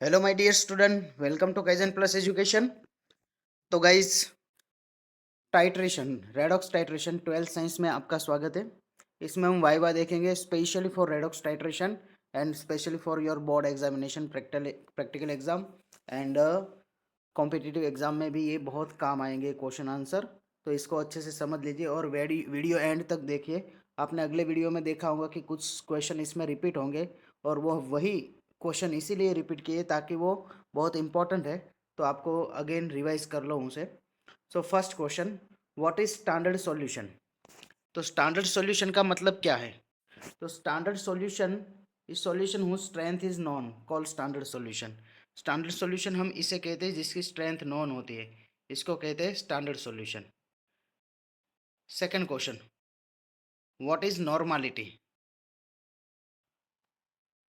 Hello my dear student, welcome to Kaizen plus education. तो guys, titration, redox titration 12th science में आपका स्वागत है। इसमें हम वाइवा देखेंगे specially for redox titration and specially for your board examination, practical exam and competitive exam में भी ये बहुत काम आएंगे क्वेश्चन आंसर। तो इसको अच्छे से समझ लीजिए और वीडियो एंड तक देखिए। आपने अगले वीडियो में देखा होगा कि कुछ क्वेश्चन इसमें रिपीट होंगे और वो वही क्वेश्चन इसीलिए रिपीट किए ताकि वो बहुत इंपॉर्टेंट है, तो आपको अगेन रिवाइज कर लो उसे। So first question, what is standard solution? तो स्टैंडर्ड सॉल्यूशन का मतलब क्या है? तो standard solution is solution whose strength is known, called standard solution. Standard solution हम इसे कहते हैं जिसकी स्ट्रेंथ नॉन होती है, इसको कहते हैं standard solution. Second question, what is normality?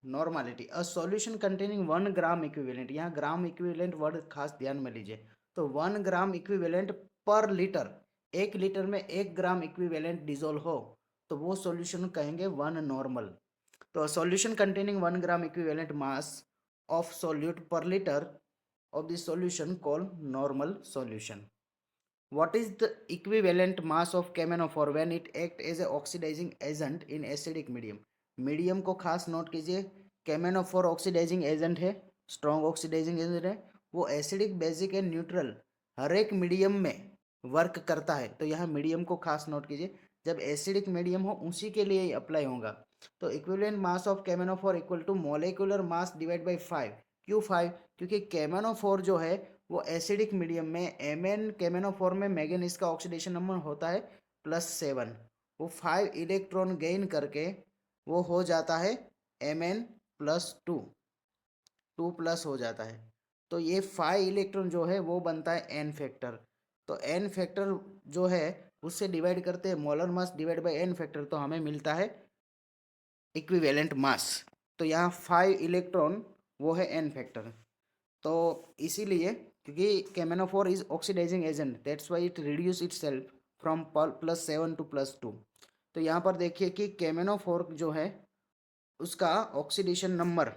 Normality, a solution containing 1 gram equivalent, यहाँ ग्राम इक्विवेलेंट वर्ड खास ध्यान में लीजिए। तो 1 ग्राम इक्विवेलेंट पर लीटर, 1 लीटर में 1 ग्राम इक्विवेलेंट डिजोल्व हो तो वो सॉल्यूशन कहेंगे वन नॉर्मल। तो solution containing 1 gram equivalent mass of solute per litre of the solution called normal solution. What is the equivalent mass of camenophore when it act as a oxidizing agent in acidic medium? Medium को खास note कीजिए, कैमेनोफोर oxidising agent है, strong oxidising agent है। वो acidic, basic and neutral हर एक medium में work करता है। तो यहाँ मीडियम को खास नोट कीजिए, जब एसिडिक मीडियम हो उसी के लिए ही अप्लाई होगा। तो equivalent mass of K M N O four equal to molecular mass divide by 5। क्यों 5? क्योंकि कैमेनोफोर जो है वो एसिडिक मीडियम में एमएन, कैमेनोफोर में मैंगनीज का ऑक्सीडेशन नंबर होता है +7। वो 5 इलेक्ट्रॉन गेन करके वो हो जाता है Mn+2, 2+ हो जाता है। तो ये 5 इलेक्ट्रॉन जो है वो बनता है एन फैक्टर। तो एन फैक्टर जो है उससे डिवाइड करते हैं molar mass divide by N factor, तो हमें मिलता है इक्विवेलेंट मास। तो यहाँ 5 इलेक्ट्रॉन वो है एन फैक्टर। तो इसीलिए क्योंकि K M N O four is oxidising agent, that's why it reduce itself from +7 to +2। तो यहाँ पर देखिए कि कैमेनोफोर जो है उसका ऑक्सीडेशन नंबर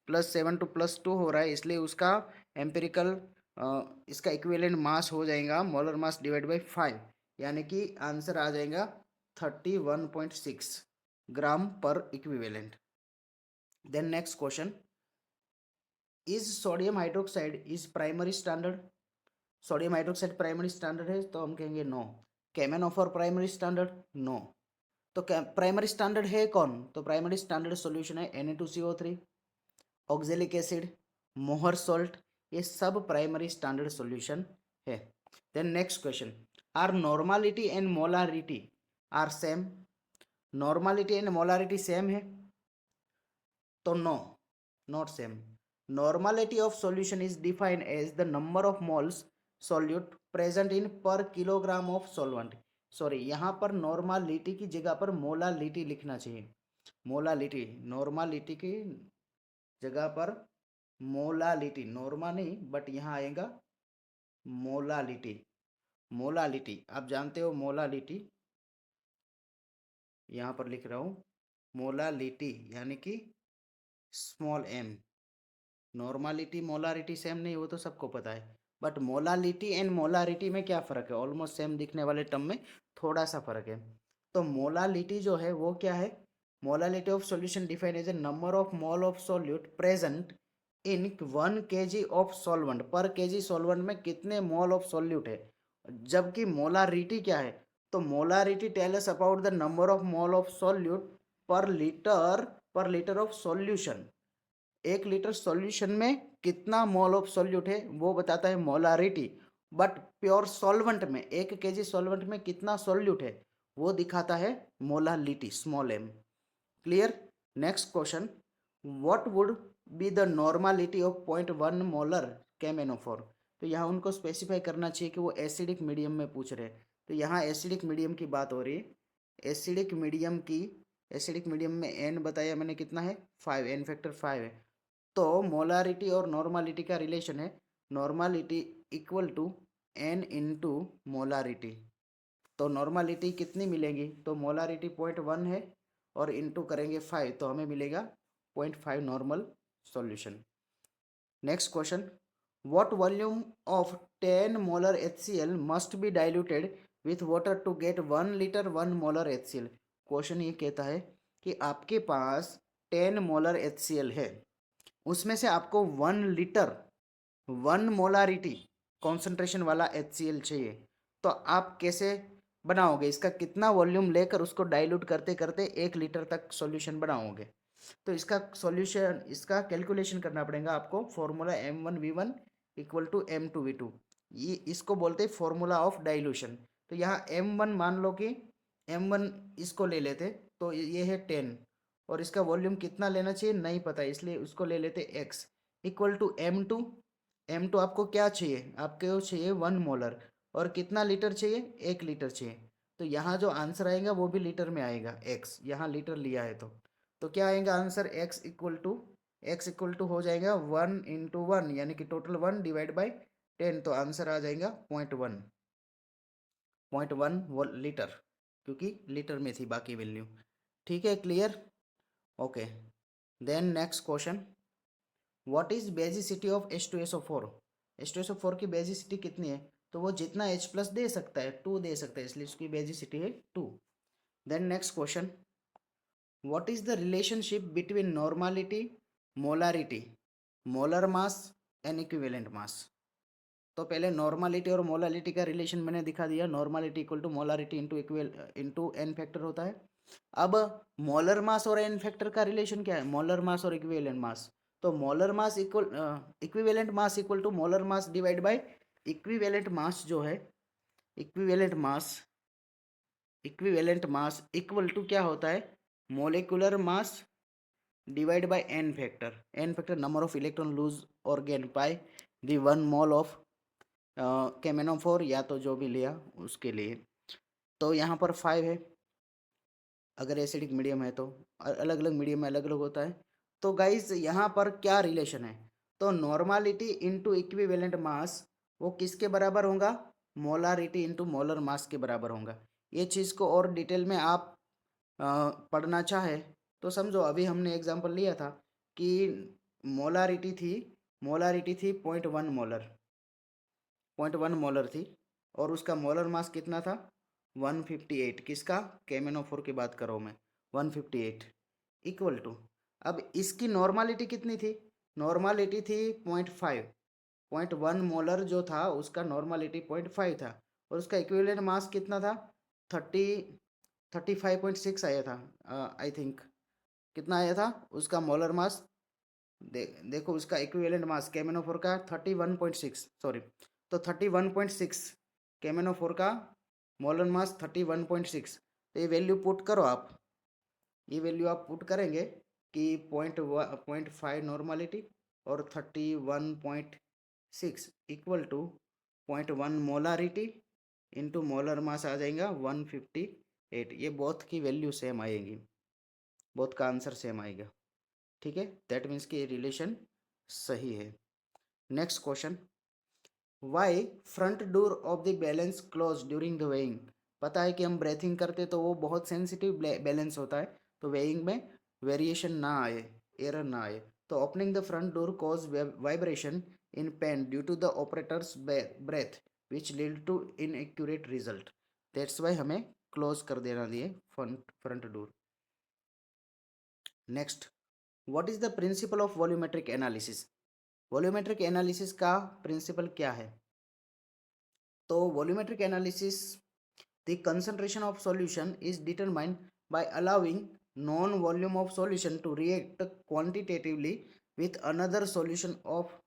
+7 टू +2 हो रहा है, इसलिए उसका एम्पेरिकल इसका इक्विवेलेंट मास हो जाएगा मोलर मास डिवाइड बाई 5, यानी कि आंसर आ जाएगा 31.6 ग्राम पर equivalent. Then next question, is sodium hydroxide is primary standard? Sodium hydroxide primary standard है तो हम कहेंगे no. K M N O four primary standard? No. तो प्राइमरी स्टैंडर्ड है कौन? तो प्राइमरी स्टैंडर्ड सॉल्यूशन है Na2CO3, ऑक्जेलिक एसिड, मोहर सॉल्ट, ये सब प्राइमरी स्टैंडर्ड सॉल्यूशन है। Then next question, are normality and molarity are same? Normality and molarity same है? तो no, not same. Normality of solution is defined as the number of moles solute present in per kilogram of solvent. Sorry, यहाँ पर normality की जगह पर molality लिखना चाहिए। Molality, normality की जगह पर मोलालिटी, नॉर्मा नहीं बट यहाँ आएगा मोलालिटी। मोलालिटी आप जानते हो, मोलालिटी यहाँ पर लिख रहा हूँ, मोलालिटी यानी कि small m। Normality molarity same नहीं, वो तो सबको पता है, बट मोलालिटी एंड मोलारिटी में क्या फ़र्क है? ऑलमोस्ट सेम दिखने वाले टर्म में थोड़ा सा फ़र्क है। तो मोलालिटी जो है वो क्या है? Molality of solution defined as a number of mole of solute present in 1 kg of solvent. Per KG solvent में कितने मोल ऑफ सॉल्यूट है? जबकि मोलारिटी क्या है? तो molarity tell us about the number of mole of solute per litre of solution. 1 litre solution में कितना मोल of solute है वो बताता है मोलारिटी। बट प्योर सॉल्वेंट में 1 kg सॉल्वेंट में कितना सॉल्यूट है वो दिखाता है molality, small m। Clear? Next question, what would be the normality of 0.1 molar K M N O four? तो यहाँ उनको स्पेसिफाई करना चाहिए कि वो एसिडिक मीडियम में पूछ रहे हैं। तो यहाँ एसिडिक मीडियम की बात हो रही है। एसिडिक मीडियम की, एसिडिक मीडियम में एन बताया मैंने कितना है? 5, एन फैक्टर 5 है। तो मोलारिटी और नॉर्मालिटी का रिलेशन है normality equal to N into molarity. तो नॉर्मालिटी कितनी मिलेगी? तो मोलारिटी 0.1 है और इंटू करेंगे 5 तो हमें मिलेगा 0.5 normal solution. Next question, what volume of 10 molar HCl must be diluted with water to get 1 liter 1 molar HCl। Question ये कहता है कि आपके पास 10 मोलर HCl है, उसमें से आपको 1 लीटर 1 मोलारिटी कॉन्सेंट्रेशन वाला HCl चाहिए। तो आप कैसे बनाओगे, इसका कितना वॉल्यूम लेकर उसको डाइल्यूट करते करते 1 लीटर तक सॉल्यूशन बनाओगे। तो इसका सॉल्यूशन, इसका कैलकुलेशन करना पड़ेगा आपको। Formula M1V1 equal to M2V2, ये इसको बोलते हैं फॉर्मूला ऑफ डाइल्यूशन। तो यहाँ M1 मान लो कि M1 इसको ले लेते, तो ये है 10, और इसका वॉल्यूम कितना लेना चाहिए नहीं पता, इसलिए उसको ले लेते X equal to M2। M2 आपको क्या चाहिए, आपको चाहिए 1 मोलर, और कितना लीटर चाहिए, 1 लीटर चाहिए। तो यहाँ जो आंसर आएगा वो भी लीटर में आएगा, X यहाँ लीटर लिया है। तो क्या आएगा आंसर, एक्स इक्वल टू हो जाएगा 1 × 1, यानी कि टोटल 1 डिवाइड बाई 10। तो आंसर आ जाएगा 0.1 लीटर, क्योंकि लीटर में थी बाकी वैल्यू। ठीक है, clear, okay. Then next question, what is basicity of H2SO4। H2SO4 की बेजिसिटी कितनी है, तो वो जितना H प्लस दे सकता है 2 दे सकता है, इसलिए उसकी बेजिसिटी है 2। Then next question, what is the relationship between normality, molarity, molar mass and equivalent mass। तो पहले नॉर्मालिटी और मोलालिटी का रिलेशन मैंने दिखा दिया, normality equal to molarity into N factor होता है। अब मोलर मास और एन फैक्टर का रिलेशन क्या है, मोलर मास और इक्विवेलेंट मास। तो molar mass equal equivalent mass equal to molar mass divide by equivalent mass जो है, इक्विवेलेंट मास इक्वल टू क्या होता है, molecular mass divide by N factor number of electron lose और gain by the 1 mole of K M N O four, या तो जो भी लिया उसके लिए। तो यहाँ पर 5 है, अगर एसिडिक मीडियम है तो अलग अलग मीडियम में अलग अलग होता है। तो गाइज यहाँ पर क्या रिलेशन है, तो नॉर्मालिटी इंटू इक्विवेलेंट मास वो किसके बराबर होगा, मोलारिटी इंटू मोलर मास के बराबर होगा। ये चीज़ को और डिटेल में आप पढ़ना चाहे तो समझो, अभी हमने एग्जांपल लिया था कि मोलारिटी थी 0.1 मोलर थी, और उसका मोलर मास कितना था 158, किसका, केमेनोफोर की बात करो मैं, 158 इक्वल टू, अब इसकी नॉर्मालिटी कितनी थी, नॉर्मालिटी थी 0.5, 0.1 मोलर जो था उसका नॉर्मालिटी 0.5 था, और उसका इक्विवेलेंट मास कितना था 35.6 आया था, आई थिंक। कितना आया था उसका मोलर मास, देखो उसका इक्विवेलेंट मास केमेनोफोर का 31.6, सॉरी, तो 31.6 केमेनोफोर का मोलर मास 31.6। तो ये वैल्यू पुट करो आप, ये वैल्यू आप पुट करेंगे कि 0.5 नॉर्मालिटी और 31.6 equal to 0.1 molarity into molar mass आ जाएगा 158। ये बोथ की वैल्यू सेम आएगी, बोथ का आंसर सेम आएगा। ठीक है, दैट मीन्स कि रिलेशन सही है। Next question, why front door of the balance close during the weighing. पता है कि हम ब्रेथिंग करते तो वो बहुत सेंसिटिव बैलेंस होता है, तो वेइंग में वेरिएशन ना आए, एरर ना आए। तो opening the front door cause vibration in pan due to the operator's breath which lead to inaccurate result. That's why हमें क्लोज कर देना दिए front door. Next, what is the principle of volumetric analysis. Volumetric analysis का principle क्या है, तो volumetric analysis, the concentration of solution is determined by allowing known volume of solution to react quantitatively with another solution of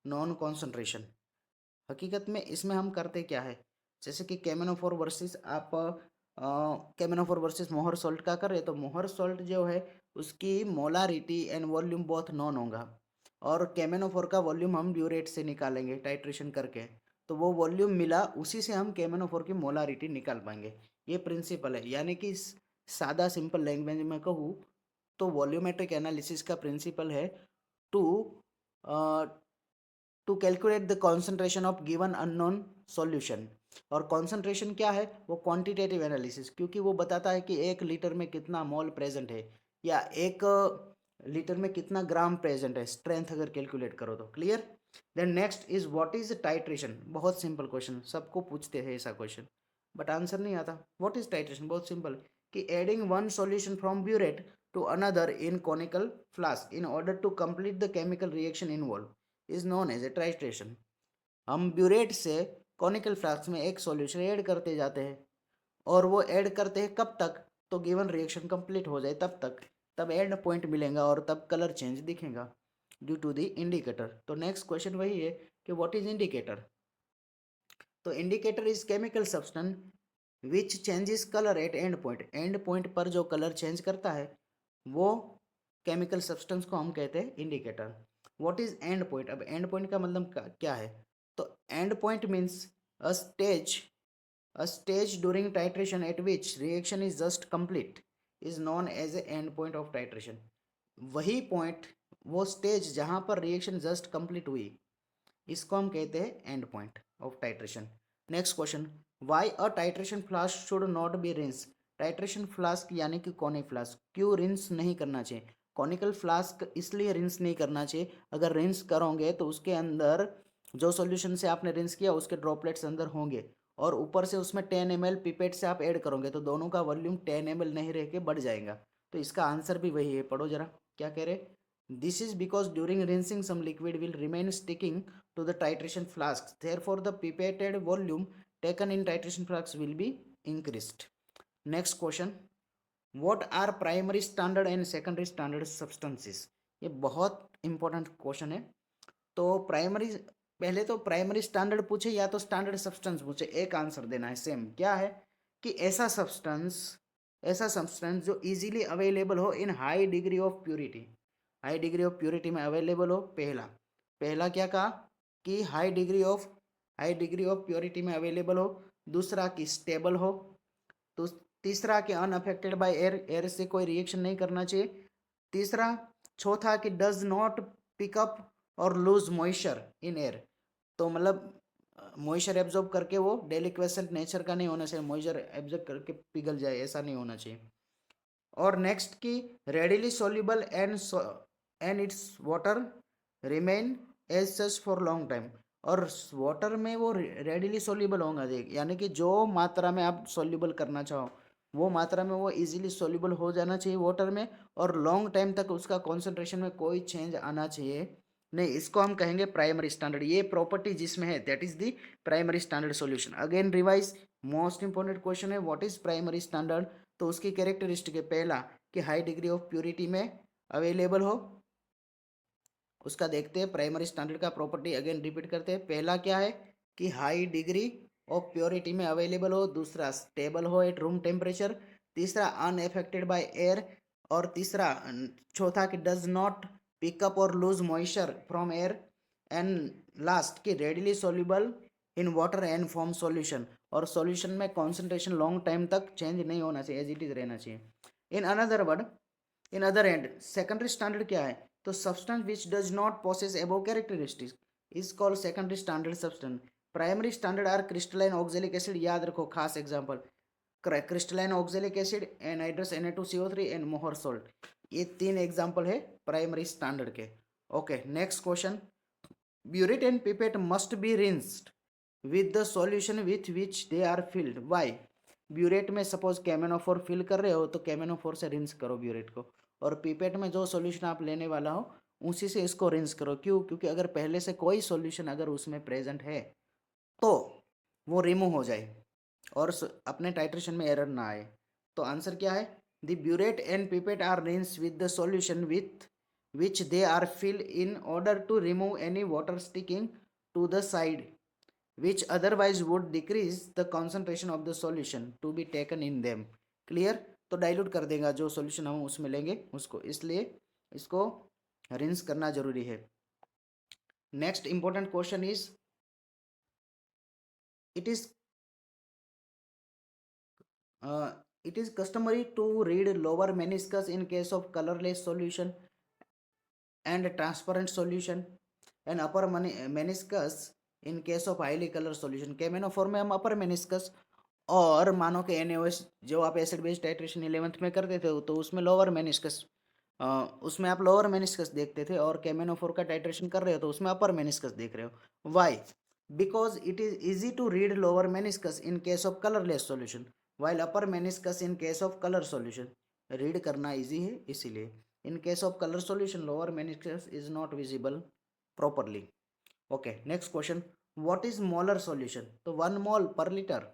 known concentration. हकीकत में इसमें हम करते क्या है, जैसे कि केमेनोफोर वर्सेस आप केमेनोफोर वर्सेस मोहर सॉल्ट का कर रहे, तो मोहर सॉल्ट जो है उसकी मोलारिटी एंड वॉल्यूम बहुत नॉन होगा, और केमेनोफोर का वॉल्यूम हम ब्यूरेट से निकालेंगे टाइट्रेशन करके, तो वो वॉल्यूम मिला, उसी से हम केमेनोफोर की मोलारिटी निकाल पाएंगे। ये प्रिंसिपल है, यानी कि सादा सिंपल लैंग्वेज में कहूँ तो वॉल्यूमेट्रिक एनालिसिस का प्रिंसिपल है to to calculate the concentration of given unknown solution. और कॉन्सेंट्रेशन क्या है, वो क्वांटिटेटिव एनालिसिस, क्योंकि वो बताता है कि 1 लीटर में कितना मोल प्रेजेंट है, या लीटर में कितना ग्राम प्रेजेंट है, स्ट्रेंथ अगर कैलकुलेट करो तो। Clear. Then next is what is titration. बहुत सिंपल क्वेश्चन, सबको पूछते हैं ऐसा क्वेश्चन, बट आंसर नहीं आता। व्हाट इज टाइट्रेशन, बहुत सिंपल, कि adding one solution from burette to another in conical flask in order to complete the chemical reaction involve is known as a titration. हम burette से conical flask में एक solution add करते जाते हैं, और वो ऐड करते हैं कब तक, तो गिवन रिएक्शन कंप्लीट हो जाए तब तक, तब एंड पॉइंट मिलेगा और तब कलर चेंज दिखेगा ड्यू टू द इंडिकेटर। तो नेक्स्ट क्वेश्चन वही है कि व्हाट इज इंडिकेटर। तो indicator is chemical substance which changes colour at end point. End point पर जो कलर चेंज करता है वो केमिकल सब्सटेंस को हम कहते हैं indicator. What is and point. अब एंड पॉइंट का मतलब क्या है, तो and point means a stage during titration at which reaction is just complete is known as a end point of titration। वही पॉइंट, वो स्टेज जहां पर रिएक्शन जस्ट कंप्लीट हुई, इसको हम कहते हैं and point of titration. Next question, why a titration flask should not B rinse. Titration flask यानी कि कॉनिक फ्लास्क क्यों रिंस नहीं करना चाहिए। कॉनिकल फ्लास्क इसलिए रिंस नहीं करना चाहिए, अगर रिंस करोगे तो उसके अंदर जो सॉल्यूशन से आपने रिंस किया उसके ड्रॉपलेट्स अंदर होंगे, और ऊपर से उसमें 10 ml पिपेट से आप ऐड करोगे तो दोनों का वॉल्यूम 10 ml नहीं रह के बढ़ जाएगा। तो इसका आंसर भी वही है, पढ़ो जरा क्या कह रहे। This is because during rinsing some liquid will remain sticking to the titration flasks. Therefore, the pipetted volume taken in titration flasks will be increased. Next question. What are primary standard and secondary standard substances? ये बहुत important question है। तो primary, पहले तो primary standard पूछे या तो standard substance पूछे, एक आंसर देना है सेम। क्या है कि ऐसा सब्सटेंस जो इजीली अवेलेबल हो इन high degree of purity. High degree of purity में अवेलेबल हो, पहला पहला क्या कहा कि हाई डिग्री ऑफ प्योरिटी में अवेलेबल हो। दूसरा कि स्टेबल हो। तो तीसरा कि अनअफेक्टेड बाय एयर, एयर से कोई रिएक्शन नहीं करना चाहिए। तीसरा, चौथा कि डज नॉट पिकअप और लूज मॉइस्चर इन एयर। तो मतलब मॉइस्चर एब्जॉर्ब करके वो डेलिक्वेसेंट नेचर का नहीं होना चाहिए, मॉइस्चर एब्जॉर्ब करके पिघल जाए, ऐसा नहीं होना चाहिए। और नेक्स्ट की readily soluble and its water remain as such for long time. और वाटर में वो रेडिली सोल्यूबल होगा, देख यानी कि जो मात्रा में आप सोल्यूबल करना चाहो वो मात्रा में वो इजीली सोल्यूबल हो जाना चाहिए वाटर में, और लॉन्ग टाइम तक उसका कॉन्सेंट्रेशन में कोई चेंज आना चाहिए नहीं। इसको हम कहेंगे प्राइमरी स्टैंडर्ड। ये प्रॉपर्टी जिसमें है that is the primary standard solution. Again revise, most important question है व्हाट इज प्राइमरी स्टैंडर्ड। तो उसकी कैरेक्टरिस्टिक है, पहला कि हाई डिग्री ऑफ प्योरिटी में अवेलेबल हो, उसका देखते हैं प्राइमरी स्टैंडर्ड का प्रॉपर्टी। अगेन रिपीट करते हैं, पहला क्या है कि हाई डिग्री ऑफ प्योरिटी में अवेलेबल हो। दूसरा, स्टेबल हो एट रूम टेम्परेचर। तीसरा, अनएफेक्टेड बाय एयर। और तीसरा, चौथा कि डज नॉट पिकअप और lose moisture from air. And last कि readily soluble in water and form solution. और सॉल्यूशन में कॉन्सेंट्रेशन लॉन्ग टाइम तक चेंज नहीं होना चाहिए, एज इट इज रहना चाहिए। In another word, in other and secondary standard क्या है, तो substance which does not possess above characteristics is called secondary standard substance. Primary standard are crystalline oxalic acid, याद रखो खास example, crystalline oxalic acid, anhydrous Na2CO3 and Mohr salt. ये तीन example है primary standard के। Okay, next question, burette and pipette must be rinsed with the solution with which they are filled. Why. Burette में suppose कैमेनोफोर fill कर रहे हो तो कैमेनोफोर से रिंस करो ब्यूरेट को, और पिपेट में जो सॉल्यूशन आप लेने वाला हो उसी से इसको रिंस करो। क्यों, क्योंकि अगर पहले से कोई सॉल्यूशन अगर उसमें प्रेजेंट है तो वो रिमूव हो जाए और अपने टाइट्रेशन में एरर ना आए। तो आंसर क्या है, the burette and pipette are rinse with the solution with which they are filled in order to remove any water sticking to the side which otherwise would decrease the concentration of the solution to be taken in them। Clear. तो dilute कर देगा जो solution हम उसमें लेंगे उसको, इसलिए इसको रिंस करना जरूरी है। Next important question is, it is it is customary to read lower meniscus in case of colorless solution and transparent solution and upper meniscus in case of highly color solution। केमेनोफोर में हम अपर meniscus, और मानो कि NaOH जो आप acid base titration 11th में करते थे तो उसमें लोअर मेनिस्कस उसमें आप लोअर मेनिस्कस देखते थे और केमेनोफोर का टाइट्रेशन कर रहे हो तो उसमें अपर मेनिस्कस देख रहे हो। Why? Because it is easy to read lower meniscus in case of colourless solution while upper meniscus in case of colour solution. Read करना इजी है इसीलिए। In case of colour solution lower meniscus is not visible properly. Okay, next question, what is molar solution? तो 1 mole per litre.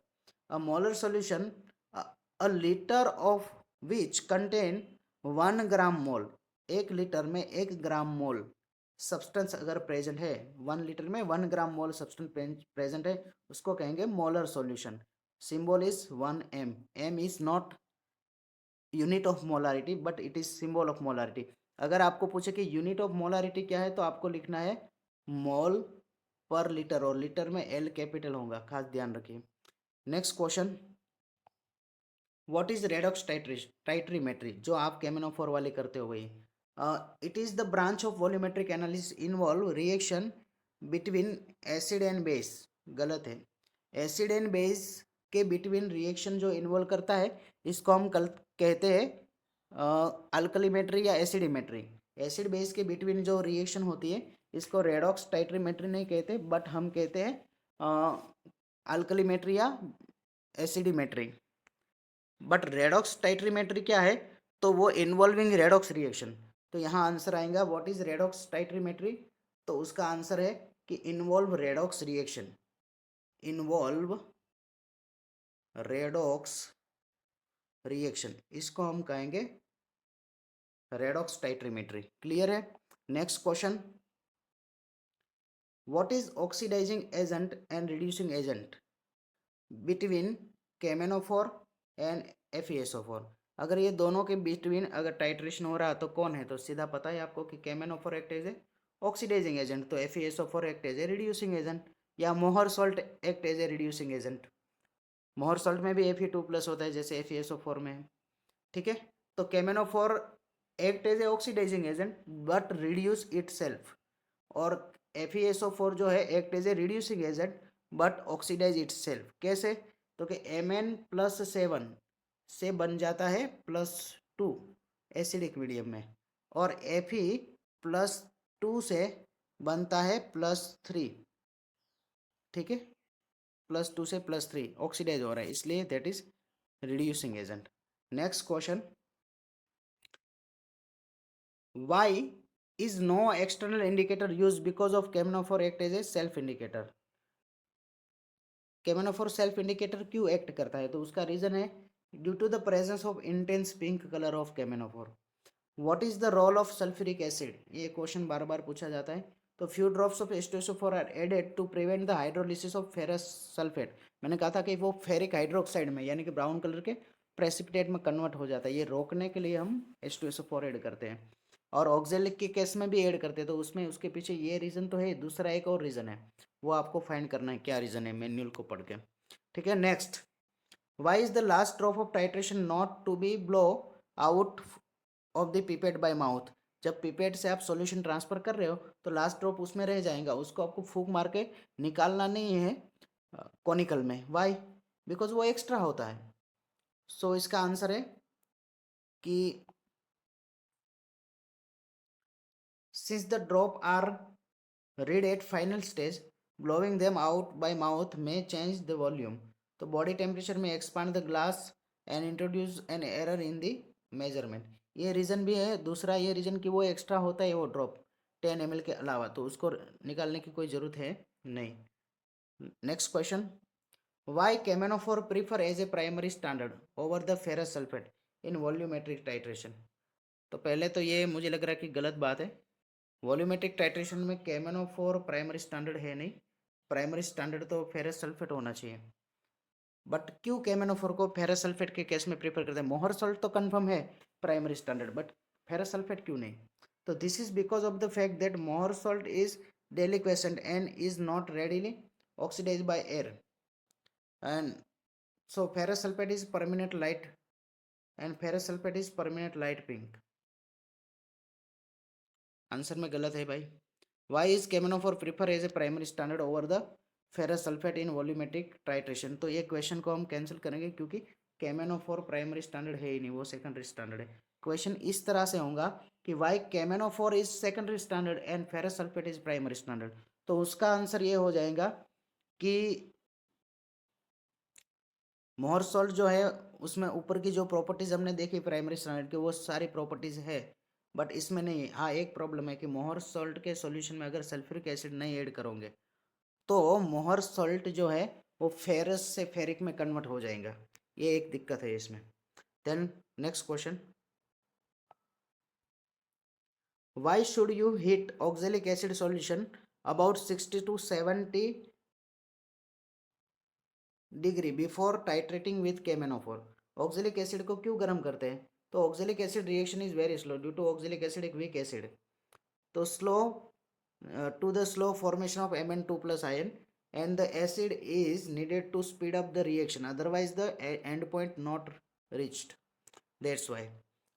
A molar solution, a litre of which contain 1 gram mole. 1 litre में 1 gram मोल substance अगर present है, 1 litre में 1 gram मोल substance present है, उसको कहेंगे molar solution. Symbol is 1 m। m is not unit of molarity but it is symbol of molarity. अगर आपको पूछे कि यूनिट ऑफ मोलारिटी क्या है तो आपको लिखना है मोल पर लीटर और लीटर में एल कैपिटल होगा, खास ध्यान रखिए। Next question, what is redox titrimetry? जो आप केमेनोफोर वाले करते हो वही। It is the branch of volumetric analysis involve reaction between acid and base. गलत है। एसिड एंड बेस के बिटवीन रिएक्शन जो इन्वॉल्व करता है इसको हम कल कहते हैं अल्कलीमेट्री या एसिडिमेट्री। एसिड बेस के बिटवीन जो रिएक्शन होती है इसको रेडॉक्स टाइट्रीमेट्री नहीं कहते बट हम कहते हैं अल्कलीमेट्री या एसिडिमेट्री। बट रेडॉक्स टाइट्रीमेट्री क्या है? तो वो इन्वॉल्विंग रेडॉक्स रिएक्शन। तो यहाँ आंसर आएगा व्हाट इज रेडॉक्स टाइट्रीमेट्री? तो उसका आंसर है कि involve redox reaction. Involve redox reaction, इसको हम कहेंगे रेडॉक्स टाइट्रीमेट्री। क्लियर है? Next question, what is oxidising agent and reducing agent between K M N O four and FeSO4? अगर ये दोनों के बिटवीन अगर टाइट्रेशन हो रहा है तो कौन है? तो सीधा पता है आपको कि K M N O four act as a oxidizing agent, तो FeSO4 act as a reducing agent, या Mohr salt act as a reducing agent. Mohr salt में भी Fe2+ होता है जैसे FeSO4 में है। ठीक है, तो K M N O four act as a oxidizing agent but reduce itself, और FeSO4 जो है act as a reducing agent but oxidize itself. कैसे? तो कि Mn+7 से बन जाता है +2 एसिडिक मीडियम में, और Fe+2 से बनता है +3। ठीक है, +2 से +3 ऑक्सीडाइज हो रहा है इसलिए that is reducing agent. Next question, why is no external indicator use because of K M N O four act as a self indicator? K M N O four self indicator क्यों एक्ट करता है? तो उसका रीजन है due to the presence of intense pink colour of K M N O four. What is the role of sulphuric acid? ये question बार बार पूछा जाता है। तो few drops of H2SO4 are added to prevent the hydrolysis of ferrous sulphate. मैंने कहा था कि वो फेरिक हाइड्रोक्साइड में यानी कि ब्राउन कलर के प्रेसिपिटेट में कन्वर्ट हो जाता है, ये रोकने के लिए हम H2SO4 ऐड करते हैं। और ऑक्जेलिक के केस में भी ऐड करते हैं, तो उसमें उसके पीछे ये रीज़न तो है, दूसरा एक और रीज़न है, वो आपको फाइंड करना है क्या रीज़न है मैनुअल को पढ़ के। ठीक है, next, why is the last drop of titration not to be blow out of the pipette by mouth? जब पिपेट से आप सॉल्यूशन ट्रांसफर कर रहे हो तो लास्ट ड्रॉप उसमें रह जाएगा, उसको आपको फूंक मार के निकालना नहीं है कॉनिकल में। वाई? बिकॉज वो एक्स्ट्रा होता है। सो इसका आंसर है कि since the drop are read at final stage blowing them out by mouth में चेंज द वॉल्यूम। तो बॉडी टेम्परेचर में expand the glass and introduce an error in the measurement. ये रीज़न भी है, दूसरा ये रीज़न कि वो एक्स्ट्रा होता है वो ड्रॉप 10 ml के अलावा, तो उसको निकालने की कोई ज़रूरत है नहीं। Next question, why K M N O four prefer as a primary standard over the ferrous sulphate in volumetric titration? तो पहले तो ये मुझे लग रहा है कि गलत बात है। वॉल्यूमेट्रिक टाइट्रेशन में केमेनोफोर प्राइमरी स्टैंडर्ड है नहीं, प्राइमरी स्टैंडर्ड तो फेरस सल्फेट होना चाहिए। बट क्यों केमेनोफोर को फेरस सल्फेट के केस में प्रेफर करते हैं? मोहर सॉल्ट तो कंफर्म है primary standard, but ferrous sulphate क्यों नहीं? तो this is because of the fact that Mohr salt is deliquescent and is not readily oxidise by air, and so ferrous sulfate is permanent light and ferrous sulfate is permanent light pink। Answer में गलत है भाई। Why is K M N O four prefer as a primary standard over the ferrous sulphate in volumetric titration? तो ये question को हम cancel करेंगे क्योंकि केमेनोफोर प्राइमरी स्टैंडर्ड है ही नहीं, वो सेकेंडरी स्टैंडर्ड है। क्वेश्चन इस तरह से होगा कि why KMnO4 is secondary standard and ferrous sulphate is primary standard, तो उसका आंसर ये हो जाएगा कि मोहर सॉल्ट जो है उसमें ऊपर की जो प्रॉपर्टीज हमने देखी प्राइमरी स्टैंडर्ड की वो सारी प्रॉपर्टीज है, बट इसमें नहीं। हाँ, एक प्रॉब्लम है कि मोहर सॉल्ट के सॉल्यूशन में अगर सल्फ्यूरिक एसिड नहीं ऐड करोगे तो मोहर सॉल्ट जो है वो फेरस से फेरिक में कन्वर्ट हो जाएगा, ये एक दिक्कत है इसमें। Then next question, why should you heat oxalic acid solution about 60 to 70 degree before titrating with KMnO4? Oxalic acid को क्यों गर्म करते हैं? तो oxalic acid reaction is very slow due to oxalic acid एक वीक एसिड, तो slow to the slow formation of Mn2+ ion, and the acid is needed to speed up the reaction, otherwise the end point not reached, that's why.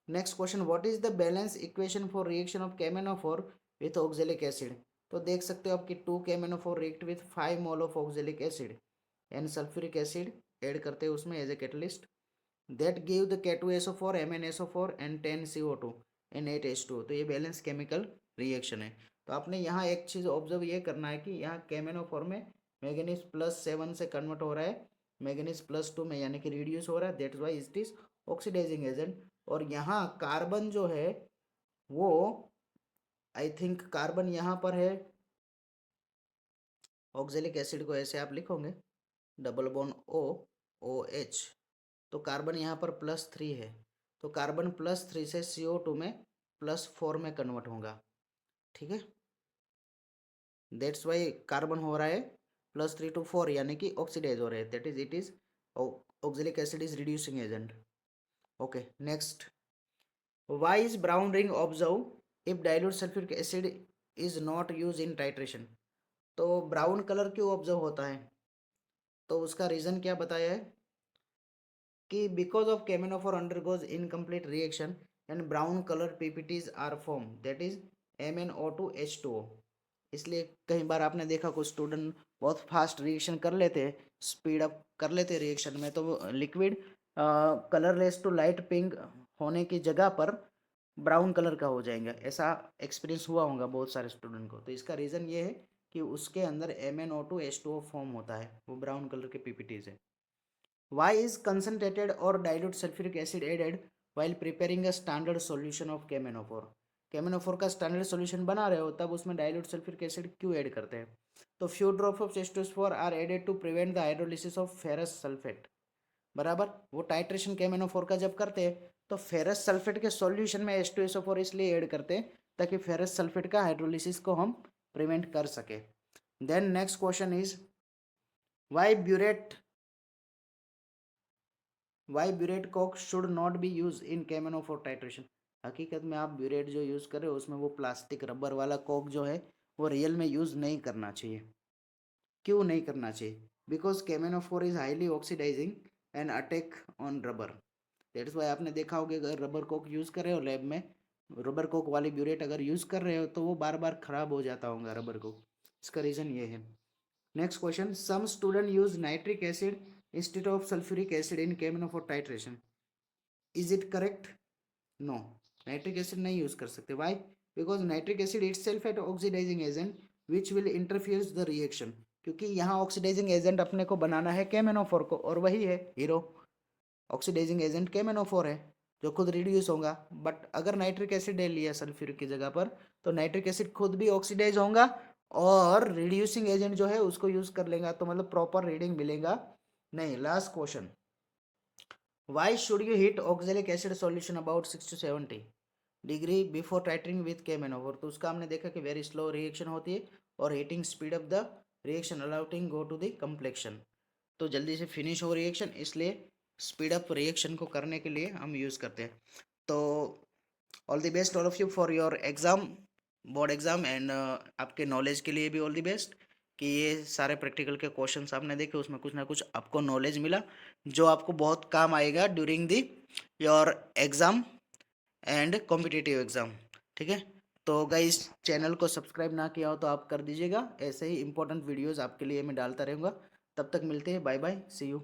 Next question, what is the balance equation for reaction of KMnO4 with oxalic acid? तो देख सकते हो आपकी 2 KMnO4 react with 5 mole of oxalic acid and sulfuric acid add करते हैं उसमें as a catalyst, that give the K2SO4 MnSO4 and 10 CO2 and 8 H2O, तो ये बैलेंस केमिकल रिएक्शन है। तो आपने यहाँ एक चीज़ ऑब्जर्व ये करना है कि यहाँ KMnO4 में मैग्नीज +7 से कन्वर्ट हो रहा है मैग्नीज +2 में, यानी कि रिड्यूस हो रहा है, that's why it is oxidising agent. और यहाँ कार्बन जो है वो आई थिंक कार्बन यहाँ पर है, ऑक्जेलिक एसिड को ऐसे आप लिखोगे डबल बॉन्ड OH, तो कार्बन यहाँ पर +3 है, तो कार्बन +3 से CO2 में +4 में कन्वर्ट होगा, ठीक है। दैट्स वाई कार्बन हो रहा है +3 to 4, यानी कि ऑक्सीडाइज हो रहे हैं, that is it is oxalic acid is reducing agent. Okay, next, why is brown ring observe if dilute sulphuric acid is not use in titration? तो ब्राउन कलर क्यों ऑब्जर्व होता है? तो उसका रीज़न क्या बताया है कि because of KMnO4 undergoes incomplete reaction and brown colour PPTs are form, that is MnO2H2O। इसलिए कई बार आपने देखा कुछ स्टूडेंट बहुत फास्ट रिएक्शन कर लेते, स्पीड अप कर लेते रिएक्शन में, तो liquid colourless to light pink होने की जगह पर ब्राउन कलर का हो जाएगा, ऐसा एक्सपीरियंस हुआ होगा बहुत सारे स्टूडेंट को। तो इसका रीज़न ये है कि उसके अंदर MnO2H2O फॉर्म होता है, वो ब्राउन कलर के PPTs है। वाई इज कंसनट्रेटेड और dilute sulphuric acid added while preparing a standard solution of KMnO4? KMnO4 का स्टैंडर्ड सॉल्यूशन बना रहे हो तब उसमें डाइल्यूट सल्फ्यूरिक एसिड क्यों ऐड करते हैं? तो few drop of H2SO4 are added to prevent the hydrolysis of ferrous sulphate, बराबर। वो टाइट्रेशन KMnO4 का जब करते हैं तो फेरस सल्फेट के सॉल्यूशन में H2SO4 इसलिए ऐड करते हैं ताकि फेरस सल्फेट का हाइड्रोलिसिस को हम प्रिवेंट कर सके। Then next question is, why burette cock should not be use in KMnO4 titration? हकीकत में आप ब्यूरेट जो यूज़ कर रहे हो उसमें वो प्लास्टिक रबर वाला कोक जो है वो रियल में यूज़ नहीं करना चाहिए। क्यों नहीं करना चाहिए? Because KMnO4 is highly oxidising and attack on rubber, that's why आपने देखा होगा अगर रबर कोक यूज़ कर रहे हो लैब में, रबर कोक वाली ब्यूरेट अगर यूज़ कर रहे हो तो वो बार बार ख़राब हो जाता होगा रबर कोक, इसका रीज़न ये है। Next question, some student use nitric acid instead of sulphuric acid in KMnO4 titration, is it correct? No, nitric acid नहीं यूज कर सकते। Why? Because nitric acid itself at oxidising agent which will interferes the reaction, क्योंकि यहाँ oxidising agent अपने को बनाना है KMnO4 को, और वही है हीरो, ऑक्सीडाइजिंग एजेंट KMnO4 है जो खुद रिड्यूस होगा। बट अगर नाइट्रिक एसिड ले लिया सल्फ्यूरिक की जगह पर तो नाइट्रिक एसिड खुद भी ऑक्सीडाइज होगा और रिड्यूसिंग एजेंट जो है उसको यूज कर लेगा, तो मतलब प्रॉपर रीडिंग मिलेगा नहीं। Last question, why should you heat oxalic acid solution about 6 to 70 degree before titrating with KMnO4? तो उसका हमने देखा कि वेरी स्लो रिएक्शन होती है और heating speed up the reaction allowing go to the completion, तो जल्दी से फिनिश हो रिएक्शन, इसलिए स्पीड अप रिएक्शन को करने के लिए हम यूज़ करते हैं। तो all the best all of you for your exam, board exam, and आपके नॉलेज के लिए भी ऑल द बेस्ट कि ये सारे प्रैक्टिकल के क्वेश्चंस आपने देखे, उसमें कुछ ना कुछ आपको नॉलेज मिला जो आपको बहुत काम आएगा during the your exam and competitive exam, ठीक है। तो गाइस, चैनल को सब्सक्राइब ना किया हो तो आप कर दीजिएगा, ऐसे ही इंपॉर्टेंट वीडियोज़ आपके लिए मैं डालता रहूँगा। तब तक मिलते हैं, बाय बाय, सी यू।